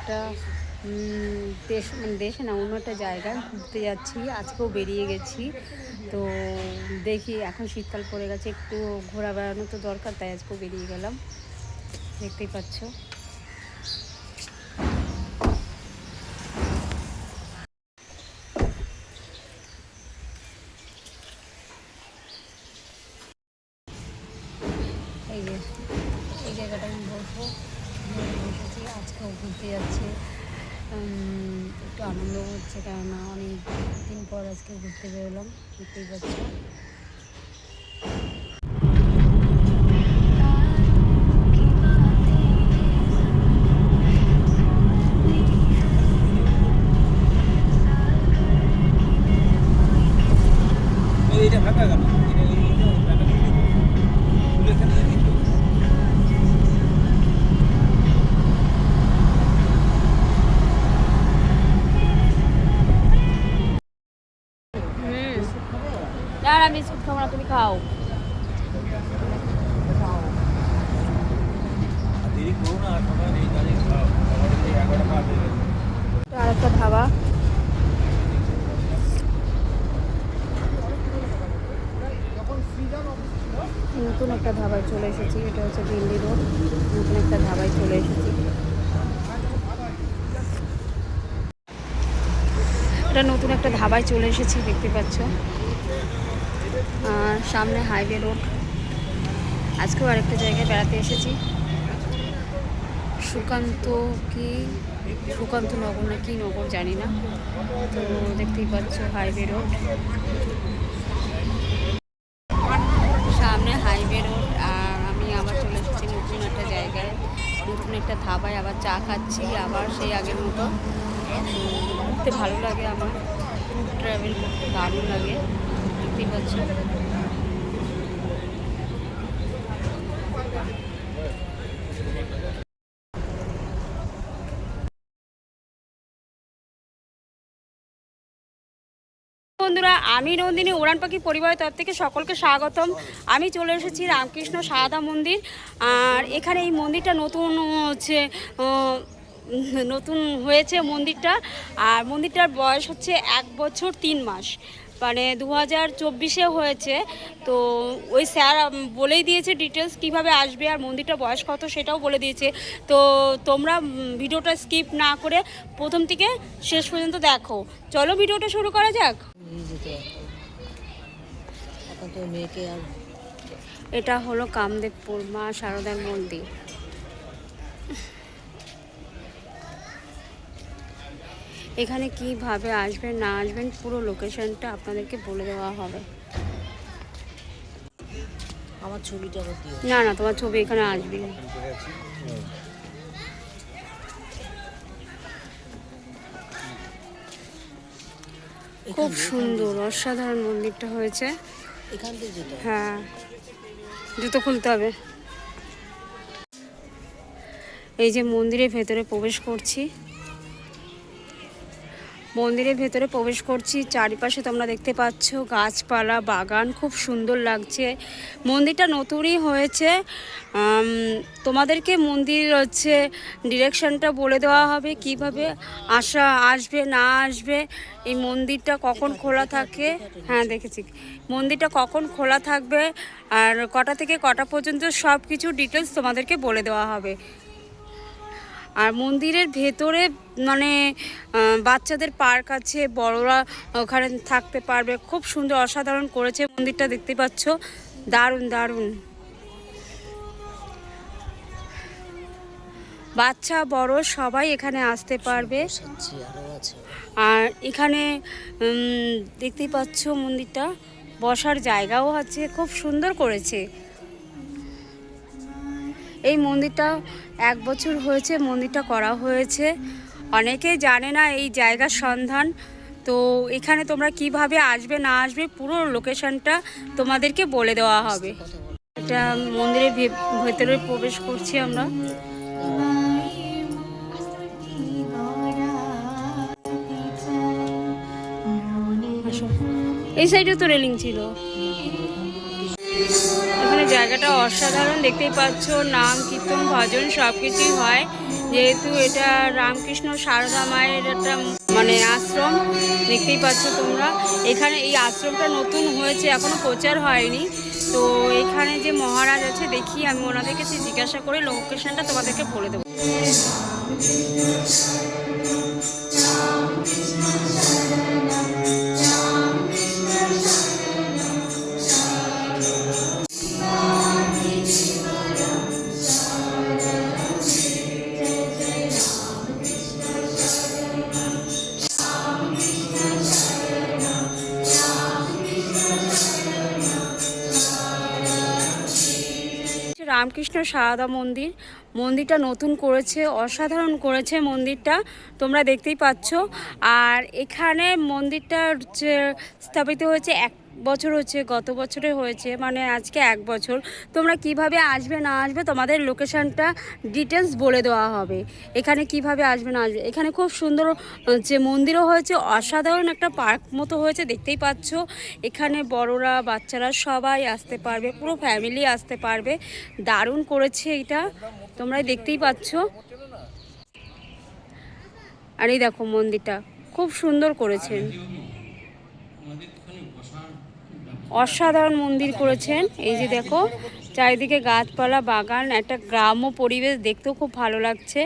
একটা দেশ, মানে দেশে না, অন্য একটা জায়গায় ঘুরতে যাচ্ছি। আজকেও বেরিয়ে গেছি। তো দেখি, এখন শীতকাল পড়ে গেছে, একটু ঘোরা বেড়ানো তো দরকার, তাই আজকেও বেরিয়ে গেলাম। দেখতেই পাচ্ছ। এই জায়গাটা আমি বসবো, বসেছি। আজকেও ঘুরতে যাচ্ছি, একটু আনন্দ হচ্ছে, কেননা অনেক দিন পর আজকে ঘুরতে বেরোলাম। দেখতেই পাচ্ছি। না না, বিস্কুট খাবো না, তুমি খাও। আর একটা ধাবা, নতুন একটা ধাবায় চলে এসেছি। এটা হচ্ছে দিল্লি রোড, নতুন একটা ধাবায় চলে এসেছি। এটা নতুন একটা ধাবায় চলে এসেছি, দেখতে পাচ্ছ। আর সামনে হাইওয়ে রোড। আজকেও আরেকটা জায়গায় বেড়াতে এসেছি, সুকান্ত নগর না কি নগর জানি না। তো দেখতেই পাচ্ছ হাইওয়ে রোড, সামনে হাইওয়ে রোড। আর আমি আবার চলে এসেছি নতুন একটা জায়গায়, নতুন একটা ধাবায়। আবার চা খাচ্ছি, আবার সেই আগের মতো। ঘুরতে ভালো লাগে আমার, ট্রাভেল করতে দারুণ লাগে, দেখতেই পাচ্ছ। বন্ধুরা, আমি নন্দিনী উড়ান পাখি পরিবারের তরফ থেকে সকলকে স্বাগতম। আমি চলে এসেছি রামকৃষ্ণ সারদা মন্দির। আর এখানে এই মন্দিরটা নতুন নতুন হয়েছে মন্দিরটা। আর মন্দিরটার বয়স হচ্ছে 1 বছর 3 মাস, মানে 2024-এ হয়েছে। তো ওই স্যার বলেই দিয়েছে ডিটেলস কিভাবে আসবে, আর মন্দিরটার বয়স কত সেটাও বলে দিয়েছে। তো তোমরা ভিডিওটা স্কিপ না করে প্রথম থেকে শেষ পর্যন্ত দেখো। চলো ভিডিওটা শুরু করা যাক। এটা হলো কামদেবপুর মা শারদার মন্দির। এখানে কিভাবে আসবেন না আসবেন পুরো লোকেশনটা আপনাদেরকে বলে দেওয়া হবে। আমার ছবিটা দিও না না, তোমার ছবি এখানে আসবে। খুব সুন্দর অসাধারণ মন্দিরটা হয়েছে। এখান থেকে যেতে, হ্যাঁ, জুতো খুলতে হবে। এই যে মন্দিরের ভেতরে প্রবেশ করছি, মন্দিরের ভেতরে প্রবেশ করছি। চারিপাশে তোমরা দেখতে পাচ্ছ গাছপালা, বাগান, খুব সুন্দর লাগছে। মন্দিরটা নতুনই হয়েছে। তোমাদেরকে মন্দির হচ্ছে ডিরেকশনটা বলে দেওয়া হবে, কিভাবে আসবে না আসবে, এই মন্দিরটা কখন খোলা থাকে। হ্যাঁ দেখেছি, মন্দিরটা কখন খোলা থাকবে আর কটা থেকে কটা পর্যন্ত সব কিছু ডিটেলস তোমাদেরকে বলে দেওয়া হবে। আর মন্দিরের ভেতরে মানে বাচ্চাদের পার্ক আছে, বড়রা ওখানে থাকতে পারবে। খুব সুন্দর অসাধারণ করেছে মন্দিরটা, দেখতে পাচ্ছ, দারুণ দারুণ। বাচ্চা বড় সবাই এখানে আসতে পারবে। আর এখানে দেখতেই পাচ্ছ মন্দিরটা, বসার জায়গাও আছে, খুব সুন্দর করেছে। এই মন্দিরটা 1 বছর হয়েছে মন্দিরটা করা হয়েছে। অনেকেই জানে না এই জায়গার সন্ধান। তো এখানে তোমরা কিভাবে আসবে না আসবে পুরো লোকেশনটা তোমাদেরকে বলে দেওয়া হবে। এটা মন্দিরের ভেতরে প্রবেশ করছি আমরা। এই সাইডে তো রেলিং ছিল, এখানে এখানে জায়গাটা অসাধারণ, দেখতেই পাচ্ছ নাম কীর্তন ভজন সব কিছুই হয়, যেহেতু এটা রামকৃষ্ণ সারদা মায়ের একটা মানে আশ্রম। দেখতেই পাচ্ছ তোমরা, এখানে এই আশ্রমটা নতুন হয়েছে, এখনো প্রচার হয়নি। তো এখানে যে মহারাজ আছে, দেখি আমি ওনাদের কাছে জিজ্ঞাসা করে লোকেশনটা তোমাদেরকে বলে দেবো। রামকৃষ্ণ সারদা মন্দির, মন্দিরটা নতুন করেছে, অসাধারণ করেছে মন্দিরটা, তোমরা দেখতেই পাচ্ছ। আর এখানে মন্দিরটা স্থাপিত হয়েছে 1 বছর হচ্ছে, গত বছরে হয়েছে, মানে আজকে 1 বছর। তোমরা কিভাবে আসবে না আসবে তোমাদের লোকেশনটা ডিটেলস বলে দেওয়া হবে, এখানে কিভাবে আসবে না আসবে। এখানে খুব সুন্দর যে মন্দিরও হয়েছে, অসাধারণ একটা পার্ক মতো হয়েছে, দেখতেই পাচ্ছ। এখানে বড়রা বাচ্চারা সবাই আসতে পারবে, পুরো ফ্যামিলি আসতে পারবে, দারুণ করেছে এটা, তোমরা দেখতেই পাচ্ছ। আর এই দেখো মন্দিরটা খুব সুন্দর করেছেন, অসাধারণ মন্দির করেছেন। এই যে দেখো চারিদিকে গাছপালা, বাগান, একটা গ্রাম্য পরিবেশ, দেখতেও খুব ভালো লাগছে।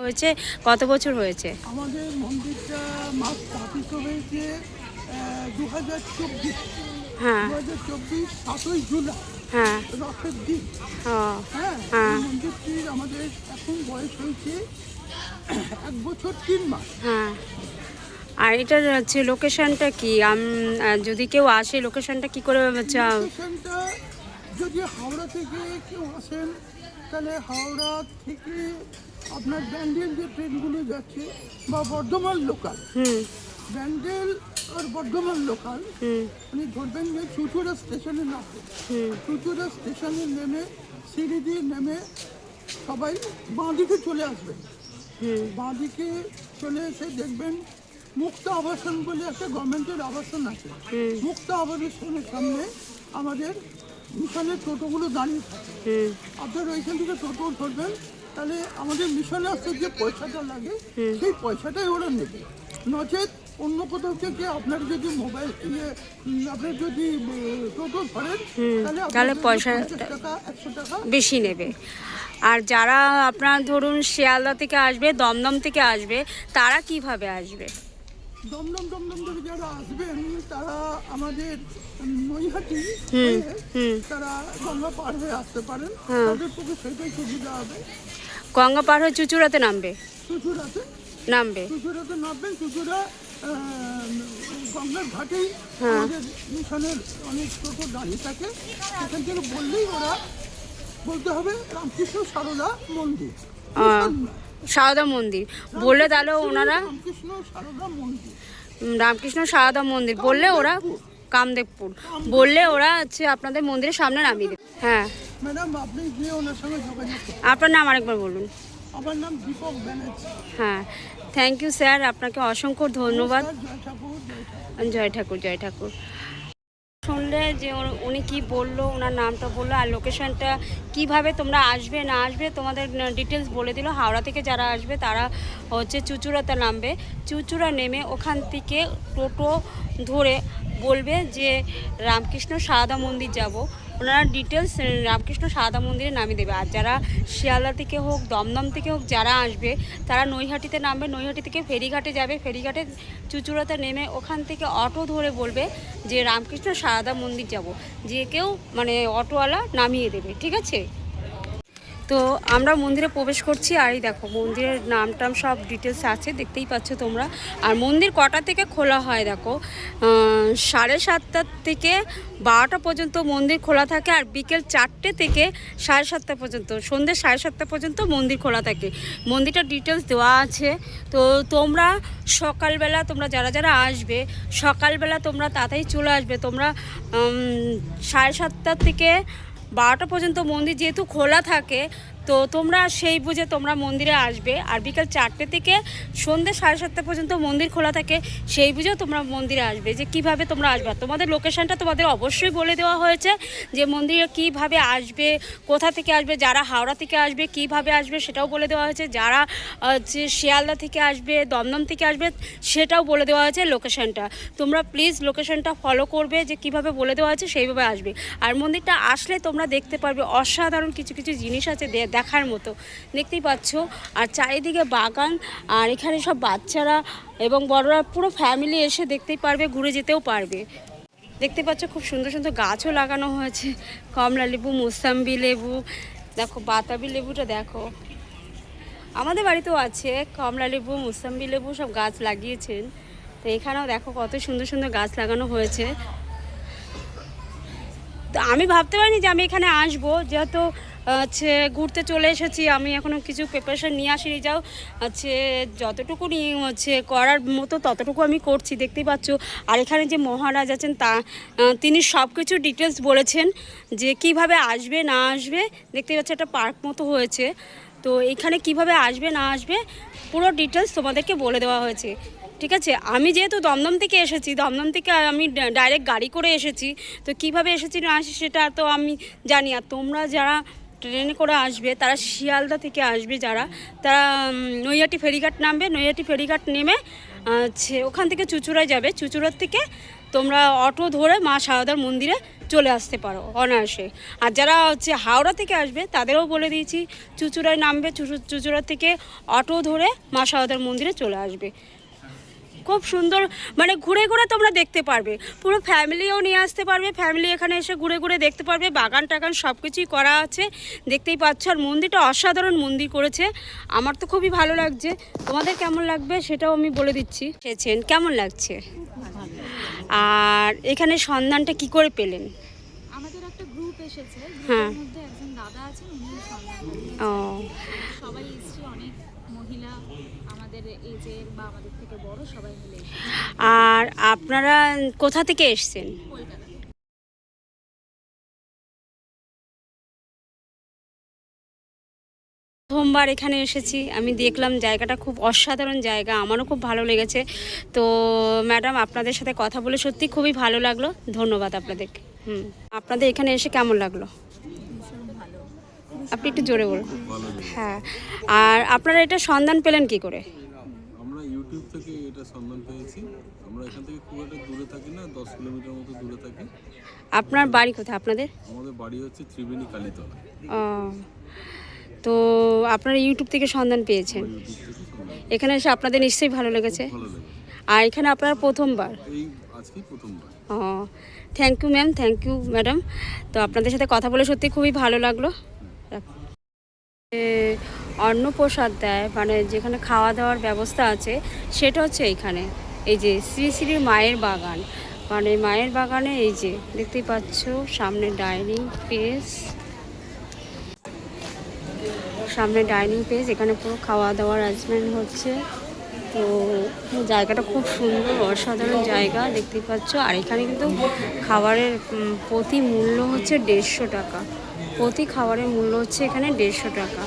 হয়েছে কত বছর হয়েছে? আমাদের মন্দিরটা মাস স্থাপিত হয়েছে 2024। হ্যাঁ 2024 7ই জুলাই, হ্যাঁ রথের দিন। ও হ্যাঁ, হ্যাঁ। এই মন্দিরটির আমাদের এখন বয়স হয়েছে 1 বছর 3 মাস। হ্যাঁ, আর এটার হচ্ছে লোকেশনটা কি? যদি কেউ আসে লোকেশনটা কি করে লোকেশনটা যদি হাওড়া থেকে কেউ আসেন, তাহলে হাওড়া থেকে আপনার ব্যান্ডেল যে ট্রেনগুলো যাচ্ছে বা বর্ধমান লোকাল, ব্যান্ডেল আর বর্ধমান লোকাল, উনি ধরবেন যে চুচুড়া স্টেশনে নামবে। চুচুড়া স্টেশনে নেমে সিঁড়ি দিয়ে নেমে সবাই বাঁদিকে চলে আসবেন। বাঁদিকে চলে এসে দেখবেন মুক্ত আবাসন বলে একটা গভর্নমেন্টের আবাসন আছে। মুক্ত আবাসনের সামনে আমাদের মিশনের টোটোগুলো দাঁড়িয়ে থাকে। আপনারা ওইখান থেকে টোটো ধরবেন, তাহলে আমাদের মিশনে আসতে যে পয়সাটা লাগে সেই পয়সাটাই ওরা নেবে। নচেত অন্য কোথাও থেকে আপনার যদি মোবাইল আপনার যদি টোটো ধরেন, তাহলে পয়সা 50 টাকা 100 টাকা বেশি নেবে। আর যারা আপনার ধরুন শিয়ালদা থেকে আসবে, দমদম থেকে আসবে, তারা কিভাবে আসবে? দমদম থেকে যারা আসবেন তারা আমাদের নৈহাটি হয়ে তারা গঙ্গা পার হয়ে আসতে পারেন, তাদের পক্ষে সেটাই সুবিধা হবে। গঙ্গা পার হয়ে চুচুড়াতে নামবে, চুচুড়াতে নামবেন। চুচুড়া গঙ্গার ঘাটেই আমাদের মিশনের অনেক টোটো দাঁড়িয়ে থাকে, সেখান থেকে বললেই ওরা বলতে হবে রামকৃষ্ণ সারদা মন্দির। সারদা মন্দির বললে তাহলে ওনারা রামকৃষ্ণ সারদা মন্দির, রামকৃষ্ণ সারদা মন্দির বললে ওরা, কামদেবপুর বললে ওরা হচ্ছে আপনাদের মন্দিরের সামনে নামিয়ে দেবে। হ্যাঁ ম্যাডাম, আপনি গিয়ে ওনার সঙ্গে যোগাযোগ করুন। আপনার নাম আরেকবার বলুন। আমার নাম দীপক ব্যানার্জি। হ্যাঁ, থ্যাংক ইউ স্যার, আপনাকে অসংখ্য ধন্যবাদ। জয় ঠাকুর, জয় ঠাকুর। জয় ঠাকুর, জয় ঠাকুর। শুনলে যে উনি কি বললো, ওনার নামটা বললো, আর লোকেশনটা কিভাবে তোমরা আসবে না আসবে তোমাদের ডিটেলস বলে দিল। হাওড়া থেকে যারা আসবে তারা হচ্ছে চুচুড়াতে নামবে, চুচুড়া নেমে ওখান থেকে টোটো ধরে বলবে যে রামকৃষ্ণ সারদা মন্দির যাব, ওনারা ডিটেলস রামকৃষ্ণ সারদা মন্দিরে নামিয়ে দেবে। আর যারা শিয়ালদা থেকে হোক, দমদম থেকে হোক যারা আসবে, তারা নৈহাটিতে নামবে, নৈহাটি থেকে ফেরিঘাটে যাবে, ফেরিঘাটে চুচুড়াতে নেমে ওখান থেকে অটো ধরে বলবে যে রামকৃষ্ণ সারদা মন্দির যাব, যে কেউ মানে অটোওয়ালা নামিয়ে দেবে, ঠিক আছে? তো আমরা মন্দিরে প্রবেশ করছি, আর এই দেখো মন্দিরের নাম টাম সব ডিটেলস আছে, দেখতেই পাচ্ছ তোমরা। আর মন্দির কটা থেকে খোলা হয় দেখো, 7:30 থেকে 12টা পর্যন্ত মন্দির খোলা থাকে, আর বিকেল 4টে থেকে 7:30 পর্যন্ত, সন্ধ্যে 7:30 পর্যন্ত মন্দির খোলা থাকে। মন্দিরটার ডিটেলস দেওয়া আছে। তো তোমরা সকালবেলা, তোমরা যারা যারা আসবে সকালবেলা তোমরা তাড়াতাড়ি চলে আসবে। তোমরা 7:30 থেকে 12টা পর্যন্ত মন্দির যেহেতু খোলা থাকে, তো তোমরা সেই বুঝে তোমরা মন্দিরে আসবে। আর বিকাল 4টে থেকে সন্ধ্যে 7:30 পর্যন্ত মন্দির খোলা থাকে, সেই বুঝেও তোমরা মন্দিরে আসবে। যে কিভাবে তোমরা আসবে, তোমাদের লোকেশনটা তোমাদের অবশ্যই বলে দেওয়া হয়েছে যে মন্দিরে কিভাবে আসবে, কোথা থেকে আসবে। যারা হাওড়া থেকে আসবে কিভাবে আসবে সেটাও বলে দেওয়া হয়েছে, যারা হচ্ছে শিয়ালদা থেকে আসবে, দমদম থেকে আসবে সেটাও বলে দেওয়া হয়েছে লোকেশনটা। তোমরা প্লিজ লোকেশনটা ফলো করবে, যে কিভাবে বলে দেওয়া হয়েছে সেইভাবে আসবে। আর মন্দিরটা আসলে তোমরা দেখতে পারবে অসাধারণ কিছু কিছু জিনিস আছে দেখার মতো, দেখতেই পাচ্ছ। আর চারিদিকে বাগান, আর এখানে সব বাচ্চারা এবং বড়রা পুরো ফ্যামিলি এসে দেখতেই পারবে, ঘুরে যেতেও পারবে। দেখতে পাচ্ছ খুব সুন্দর সুন্দর গাছও লাগানো হয়েছে, কমলা লেবু, মুসাম্বি লেবু, দেখো বাতাবি লেবুটা দেখো। আমাদের বাড়িতেও আছে কমলা লেবু, মুসাম্বি লেবু, সব গাছ লাগিয়েছেন। তো এখানেও দেখো কত সুন্দর সুন্দর গাছ লাগানো হয়েছে। তো আমি ভাবতে পারিনি যে আমি এখানে আসবো, যেহেতু হচ্ছে ঘুরতে চলে এসেছি, আমি এখনও কিছু প্রিপারেশান নিয়ে আসিনি। যাও হচ্ছে যতটুকু নিয়ে হচ্ছে করার মতো ততটুকু আমি করছি, দেখতেই পাচ্ছ। আর এখানে যে মহারাজ আছেন তিনি সব কিছু ডিটেলস বলেছেন যে কিভাবে আসবে না আসবে। দেখতেই পাচ্ছ একটা পার্ক মতো হয়েছে, তো এখানে কিভাবে আসবে না আসবে পুরো ডিটেলস তোমাদেরকে বলে দেওয়া হয়েছে, ঠিক আছে। আমি যেহেতু দমদম থেকে এসেছি, দমদম থেকে আমি ডাইরেক্ট গাড়ি করে এসেছি, তো কিভাবে এসেছি না আসি সেটা তো আমি জানি। আর তোমরা যারা ট্রেনে করে আসবে তারা শিয়ালদা থেকে আসবে, যারা তারা নৈহাটি ফেরিঘাট নামবে, নৈহাটি ফেরিঘাট নেমে ওখান থেকে চুঁচুড়ায় যাবে, চুঁচুড়ার থেকে তোমরা অটো ধরে মা সারদার মন্দিরে চলে আসতে পারো অনায়াসে। আর যারা হচ্ছে হাওড়া থেকে আসবে তাদেরও বলে দিয়েছি, চুঁচুড়ায় নামবে, চুঁচুড়া থেকে অটো ধরে মা সারদার মন্দিরে চলে আসবে। খুব সুন্দর, মানে ঘুরে ঘুরে তোমরা দেখতে পারবে, পুরো ফ্যামিলিও নিয়ে আসতে পারবে, ফ্যামিলি এখানে এসে ঘুরে ঘুরে দেখতে পারবে। বাগান টাগান সব কিছুই করা আছে, দেখতেই পাচ্ছ। আর মন্দিরটা অসাধারণ মন্দির করেছে, আমার তো খুবই ভালো লাগছে। তোমাদের কেমন লাগবে সেটাও আমি বলে দিচ্ছি। এসেছেন, কেমন লাগছে? আর এখানে সন্ধানটা কি করে পেলেন? আমাদের একটা গ্রুপ এসেছে, হ্যাঁ। গ্রুপের মধ্যে একজন দাদা আছেন, উনি সন্ধান ও সবাই এসছে, অনেক মহিলা আমাদের এজের বা আমাদের থেকে বড় সবাই মিলে এসেছে আর আপনারা কোথা থেকে এসেছেন? কলকাতা থেকে। প্রথমবার এখানে এসেছি, আমি দেখলাম জায়গাটা খুব অসাধারণ জায়গা, আমারও খুব ভালো লেগেছে। তো ম্যাডাম আপনাদের সাথে কথা বলে সত্যি খুবই ভালো লাগলো, ধন্যবাদ আপনাদেরকে। আপনাদের এখানে এসে কেমন লাগলো? আপনি একটু জোরে বলুন। হ্যাঁ, আর আপনারা এটা সন্ধান পেলেন কি করে? আমরা ইউটিউব থেকে এটা সন্ধান পেয়েছি। আমরা এখান থেকে খুব একটা দূরে থাকি না, 10 কিলোমিটার মতো দূরে থাকি। আপনার বাড়ি কোথায় আপনাদের? আমাদের বাড়ি হচ্ছে ত্রিবেণী কালীতলা। ও, তো আপনারা ইউটিউব থেকে সন্ধান পেয়েছেন, ইউটিউব থেকে সন্ধান এখানে এসে আপনাদের নিশ্চয়ই ভালো লেগেছে। ভালো লাগে। আর এখানে আপনারা প্রথমবার? এই আজকেই প্রথমবার। ও, thank you ma'am, thank you madam. তো আপনাদের সাথে কথা বলে সত্যি খুবই ভালো লাগলো। অন্নপ্রসাদ দেয়, মানে যেখানে খাওয়া দাওয়ার ব্যবস্থা আছে সেটা হচ্ছে এইখানে। এই যে শ্রী শ্রী মায়ের বাগান, মানে মায়ের বাগানে এই যে দেখতেই পাচ্ছ সামনে ডাইনিং স্পেস, সামনে ডাইনিং স্পেস, এখানে পুরো খাওয়া দাওয়ার অ্যারেঞ্জমেন্ট হচ্ছে। তো জায়গাটা খুব সুন্দর, অসাধারণ জায়গা, দেখতেই পাচ্ছ। আর এখানে কিন্তু খাবারের প্রতি মূল্য হচ্ছে 150 টাকা, প্রতি খাবারের মূল্য হচ্ছে এখানে 150 টাকা।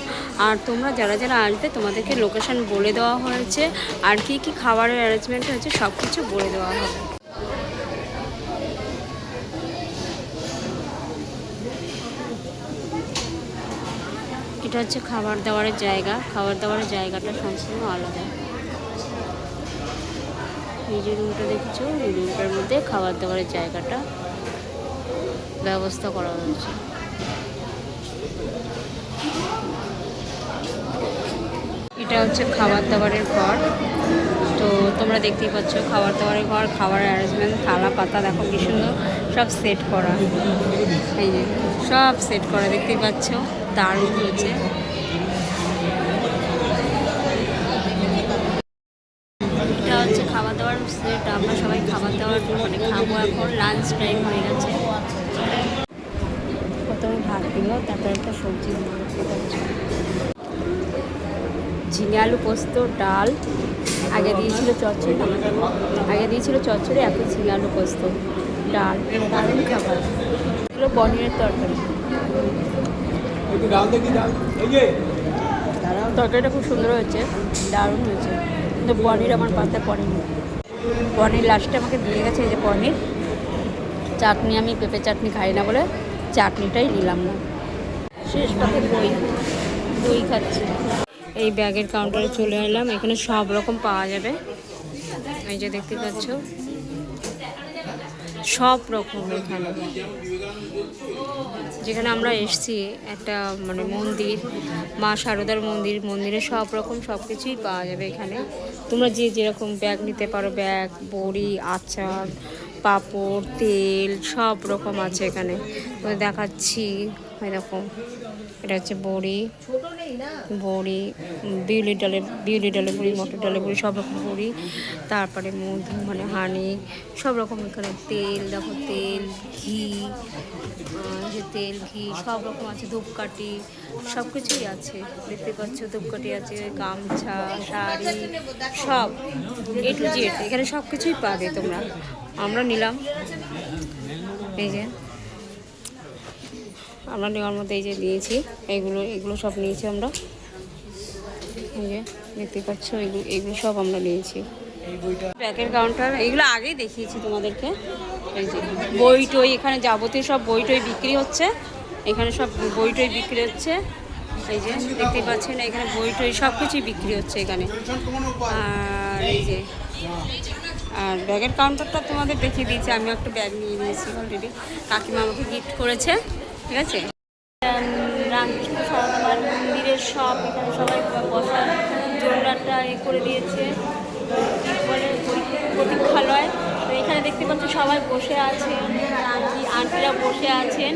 আর তোমরা যারা যারা আসবে তোমাদেরকে লোকেশন বলে দেওয়া হয়েছে, আর কি কি খাবারের অ্যারেঞ্জমেন্ট হয়েছে সব কিছু বলে দেওয়া হবে। এটা হচ্ছে খাবার দাবারের জায়গা, খাবার দাবারের জায়গাটা সম্পূর্ণ আলাদা। এই যে রুমটা দেখছো, এই রুমটার মধ্যে খাবার দাবারের জায়গাটা ব্যবস্থা করা হয়েছে। এটা হচ্ছে খাবার দাবারের ঘর। তো তোমরা দেখতেই পাচ্ছ খাবার দাবারের ঘর, খাবারের অ্যারেঞ্জমেন্ট, থালা পাতা দেখো কি সুন্দর সব সেট করা, এই যে সব সেট করা দেখতেই পাচ্ছ, দারুণ হয়েছে। এটা হচ্ছে খাবার দাবার সেট, আমরা সবাই খাবার দাবার মানে খাবো, এখন লাঞ্চ টাইম হয়ে গেছে। প্রথমে ভাত দিল, তারপর একটা সবজি দেখতে পাচ্ছ, ঝিঙে আলু পোস্ত, ডাল, আগে দিয়েছিল চচ্চড়ি, এখন ঝিঙে আলু পোস্ত, ডাল, দারুণ খাবার। এগুলো পনিরের তরকারি, তরকারিটা খুব সুন্দর হয়েছে, দারুণ হয়েছে, কিন্তু পনির আমার পাতে পড়েনি। পনির লাস্টে আমাকে দিয়ে গেছে, এই যে পনির। চাটনি আমি পেঁপে চাটনি খাই না বলে চাটনিটাই নিলাম না। শেষ পাতে দই খাচ্ছি। এই ব্যাগের কাউন্টারে চলে এলাম, এখানে সব রকম পাওয়া যাবে। এই যে দেখতে পাচ্ছ সব রকম এখানে। যেখানে আমরা এসছি একটা মানে মন্দির, মা শারদার মন্দির, মন্দিরে সব রকম সব কিছুই পাওয়া যাবে এখানে। তোমরা যে যেরকম ব্যাগ নিতে পারো, ব্যাগ, বড়ি, আচার, পাঁপড়, তেল সব রকম আছে এখানে। তোমাদের দেখাচ্ছি, এরকম এটা হচ্ছে বড়ি, বিউলির ডালের বড়ি, মটর ডালের বড়ি, সব রকম বড়ি। তারপরে মধু মানে হানি, সব রকম এখানে তেল, দেখো তেল, ঘি, তেল ঘি সব রকম আছে। ধূপকাঠি সব কিছুই আছে, দেখতে পাচ্ছ ধূপকাঠি আছে, গামছা, শাড়ি, সব A to Z এখানে সব কিছুই পাবে তোমরা। আমরা নিলাম, এই যে আমরা নেওয়ার মধ্যে এই যে নিয়েছি, এগুলো সব নিয়েছি আমরা। এই যে দেখতে পাচ্ছ এগুলো সব আমরা নিয়েছি। ব্যাগের কাউন্টার এগুলো আগেই দেখিয়েছি তোমাদেরকে। এই যে বই টই, এখানে যাবতীয় সব বই টই বিক্রি হচ্ছে, এখানে সব বই টই বিক্রি হচ্ছে। এই যে দেখতে পাচ্ছেন এখানে বই টই সব কিছুই বিক্রি হচ্ছে এখানে। আর এই যে আর ব্যাগের কাউন্টারটা তোমাদের দেখিয়ে দিয়েছি, আমি একটা ব্যাগ নিয়ে নিয়েছি অলরেডি, কাকিমা আমাকে গিফট করেছে, ঠিক আছে। রামকৃষ্ণ সারদামার মন্দিরের সব এখানে সবাই বসার জন্য একটা করে দিয়েছে, কী বলে প্রতীক্ষালয়। তো এখানে দেখতে পাচ্ছ সবাই বসে আছেন, আন্টিরা বসে আছেন।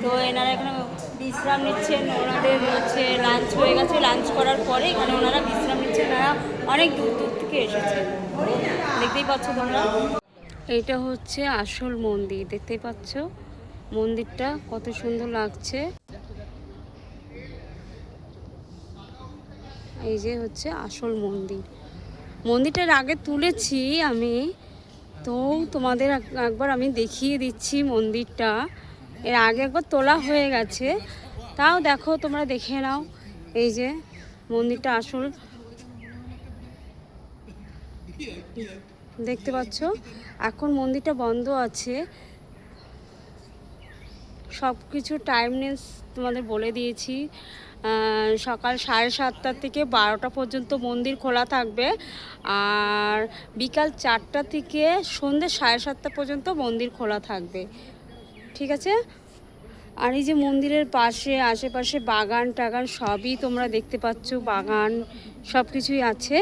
তো এনারা এখানে বিশ্রাম নিচ্ছেন, ওনাদের হচ্ছে লাঞ্চ হয়ে গেছে, লাঞ্চ করার পরে এখানে ওনারা বিশ্রাম নিচ্ছেন। ওনারা অনেক দূর দূর থেকে এসেছেন, দেখতেই পাচ্ছ তোমরা। এইটা হচ্ছে আসল মন্দির, দেখতেই পাচ্ছ মন্দিরটা কত সুন্দর লাগছে। এই যে হচ্ছে আসল মন্দির। মন্দিরটার আগে তুলেছি আমি, তো তোমাদের একবার আমি দেখিয়ে দিচ্ছি মন্দিরটা। এর আগে একবার তোলা হয়ে গেছে, তাও দেখো তোমরা দেখে নাও। এই যে মন্দিরটা আসল, দেখতে পাচ্ছ। এখন মন্দিরটা বন্ধ আছে, সব কিছু টাইমনেস তোমাদের বলে দিয়েছি। সকাল 7:30 থেকে 12টা পর্যন্ত মন্দির খোলা থাকবে, আর বিকাল 4টা থেকে সন্ধ্যে 7:30 পর্যন্ত মন্দির খোলা থাকবে, ঠিক আছে। আর এই যে মন্দিরের পাশে আশেপাশে বাগান টাগান সবই তোমরা দেখতে পাচ্ছ, বাগান সব কিছুই আছে।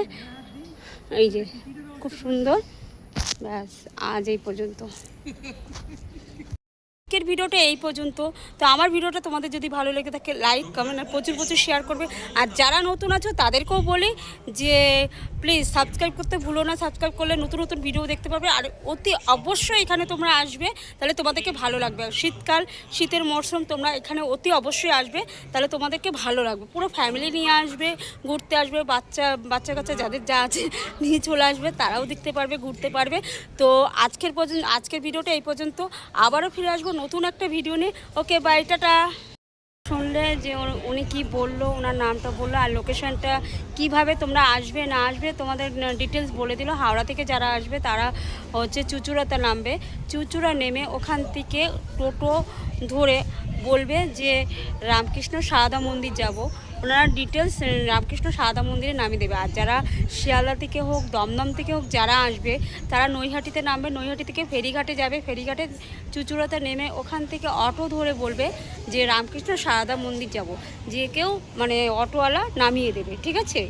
এই যে খুব সুন্দর। ব্যাস আজ এই পর্যন্ত, আজকের ভিডিওটা এই পর্যন্ত। তো আমার ভিডিওটা তোমাদের যদি ভালো লেগে থাকে লাইক কমেন্ট আর প্রচুর শেয়ার করবে। আর যারা নতুন আছো তাদেরকেও বলি যে প্লিজ সাবস্ক্রাইব করতে ভুলো না, সাবস্ক্রাইব করলে নতুন নতুন ভিডিও দেখতে পাবে। আর অতি অবশ্যই এখানে তোমরা আসবে, তাহলে তোমাদেরকে ভালো লাগবে। শীতকাল, শীতের মরশুম, তোমরা এখানে অতি অবশ্যই আসবে, তাহলে তোমাদেরকে ভালো লাগবে। পুরো ফ্যামিলি নিয়ে আসবে, ঘুরতে আসবে, বাচ্চা কাচ্চা যাদের যা আছে নিয়ে চলে আসবে, তারাও দেখতে পারবে, ঘুরতে পারবে। তো আজকের ভিডিওটা এই পর্যন্ত, আবারও ফিরে আসবো নতুন একটা ভিডিও নিয়ে। Okay bye, tata. শুনলে যে উনি কি বললো, ওনার নামটা বললো, আর লোকেশনটা কিভাবে তোমরা আসবে না আসবে তোমাদের ডিটেলস বলে দিল। হাওড়া থেকে যারা আসবে তারা হচ্ছে চুঁচুড়াতে নামবে, চুঁচুড়া নেমে ওখান থেকে টোটো ধরে বলবে যে রামকৃষ্ণ সারদা মন্দির যাব, ওনারা ডিটেলস রামকৃষ্ণ সারদা মন্দিরে নামিয়ে দেবে। আর যারা শিয়ালদা থেকে হোক, দমদম থেকে হোক যারা আসবে, তারা নৈহাটিতে নামবে, নৈহাটি থেকে ফেরিঘাটে যাবে, ফেরিঘাটে চুঁচুড়াতে নেমে ওখান থেকে অটো ধরে বলবে যে রামকৃষ্ণ সারদা মন্দির যাব, যে কেউ মানে অটোওয়ালা নামিয়ে দেবে, ঠিক আছে।